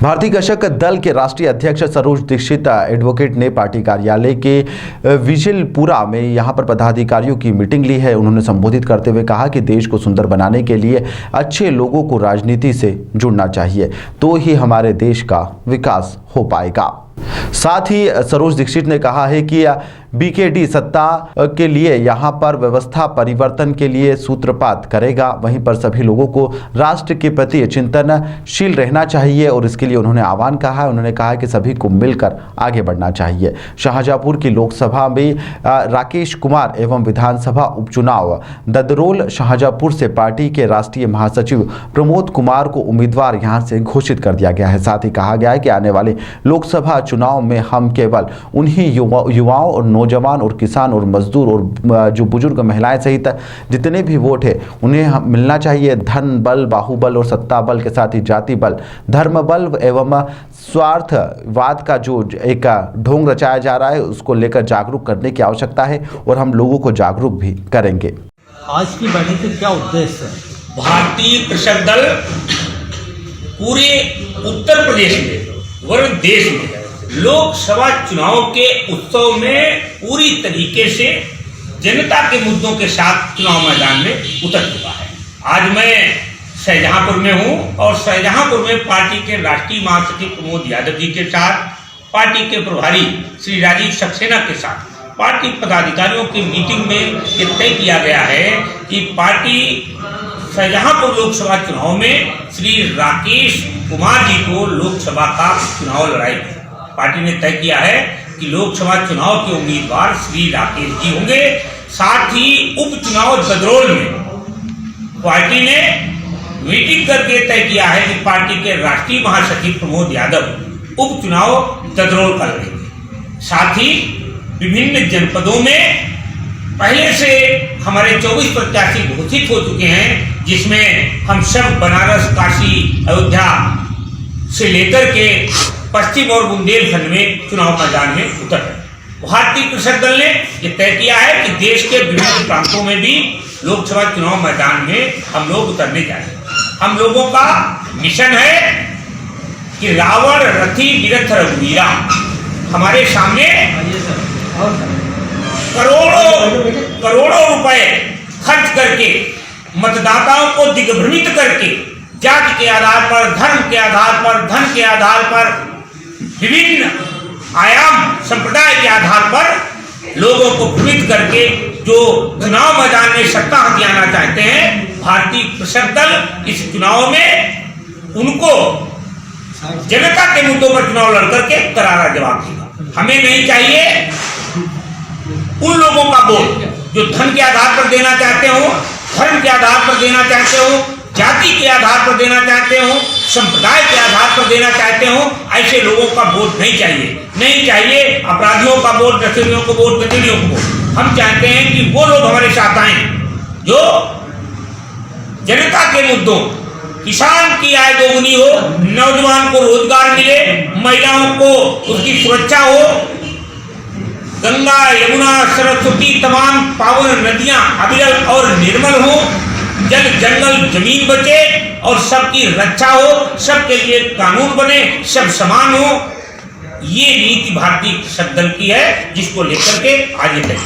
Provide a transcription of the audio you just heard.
भारतीय कृषक दल के राष्ट्रीय अध्यक्ष सरोज दीक्षित एडवोकेट ने पार्टी कार्यालय के विजिलपुरा में यहां पर पदाधिकारियों की मीटिंग ली है। उन्होंने संबोधित करते हुए कहा कि देश को सुंदर बनाने के लिए अच्छे लोगों को राजनीति से जुड़ना चाहिए, तो ही हमारे देश का विकास हो पाएगा। साथ ही सरोज दीक्षित ने कहा है कि बीकेडी सत्ता के लिए यहां पर व्यवस्था परिवर्तन के लिए सूत्रपात करेगा। वहीं पर सभी लोगों को राष्ट्र के प्रति चिंतनशील रहना चाहिए और इसके लिए उन्होंने आह्वान कहा है। उन्होंने कहा कि सभी को मिलकर आगे बढ़ना चाहिए। शाहजहांपुर की लोकसभा में राकेश कुमार एवं विधानसभा उपचुनाव ददरोल शाहजहांपुर से पार्टी के राष्ट्रीय महासचिव प्रमोद कुमार को उम्मीदवार यहां से घोषित कर दिया गया है। साथ ही कहा गया है कि आने वाले लोकसभा चुनाव में हम केवल उन्हीं युवाओं और नौजवान और किसान और मजदूर और जो बुजुर्ग महिलाएं सहित जितने भी वोट है उन्हें मिलना चाहिए। धन बल, बाहुबल और सत्ता बल के साथ ही जाति बल, धर्म बल एवं स्वार्थवाद का जो एक ढोंग रचाया जा रहा है उसको लेकर जागरूक करने की आवश्यकता है और हम लोगों को जागरूक भी करेंगे। आज की बैठक का क्या उद्देश्य है? भारतीय कृषक दल पूरे उत्तर प्रदेश में व देश में लोकसभा चुनाव के उत्सव में पूरी तरीके से जनता के मुद्दों के साथ चुनाव मैदान में उतर चुका है। आज मैं शाहजहांपुर में हूं और शाहजहांपुर में पार्टी के राष्ट्रीय महासचिव प्रमोद यादव जी के साथ, पार्टी के प्रभारी श्री राजीव सक्सेना के साथ पार्टी पदाधिकारियों की मीटिंग में ये तय किया गया है कि पार्टी शाहजहांपुर लोकसभा चुनाव में श्री राकेश कुमार जी को लोकसभा का चुनाव लड़ाएगी। पार्टी ने तय किया है कि लोकसभा चुनाव के उम्मीदवार श्री राकेश जी होंगे। साथ ही उपचुनाव ददरोल में पार्टी ने मीटिंग करके तय किया है कि पार्टी के राष्ट्रीय महासचिव प्रमोद यादव उपचुनाव ददरोल कर लेंगे। साथ ही विभिन्न जनपदों में पहले से हमारे 24 प्रत्याशी घोषित हो चुके हैं, जिसमें हम सब बनारस, काशी, अयोध्या से लेकर के पश्चिम और बुंदेलखंड में चुनाव मैदान में उतर है। भारतीय कृषक दल ने यह तय किया है कि देश के विभिन्न प्रांतों में भी लोकसभा चुनाव मैदान में हम लोग उतरने जा रहे हैं। हम लोगों का मिशन है कि रावण रथी विरथ रघुवीरा। हमारे सामने करोड़ों रुपए खर्च करके मतदाताओं को दिग्भ्रमित करके जाति के आधार पर, धर्म के आधार पर, धन के आधार पर, विभिन्न आयाम संप्रदाय के आधार पर लोगों को भ्रमित करके जो चुनाव मैदान में सत्ता हथियाना चाहते हैं, भारतीय कृषक दल इस चुनाव में उनको जनता के मुद्दों पर चुनाव लड़कर के करारा जवाब देगा। हमें नहीं चाहिए उन लोगों का वोट जो धन के आधार पर देना चाहते हो, धर्म के आधार पर देना चाहते हो, जाति के आधार पर देना चाहते हो, संप्रदाय के आधार पर देना चाहते हो। ऐसे लोगों का वोट नहीं चाहिए। अपराधियों का वोट, नक्सलियों को वोट, नक्सलियों को वोट। हम चाहते हैं कि वो लोग हमारे साथ आए जो जनता के मुद्दों, किसान की आय दोगुनी हो, नौजवान को रोजगार मिले, महिलाओं को उसकी सुरक्षा हो, गंगा, यमुना, सरस्वती तमाम पावन नदियां अविरल और निर्मल हो, जल जंगल जमीन बचे और सबकी रक्षा हो, सबके लिए कानून बने, सब समान हो। ये नीति भारतीय कृषक दल की है, जिसको लेकर के आगे बढ़े।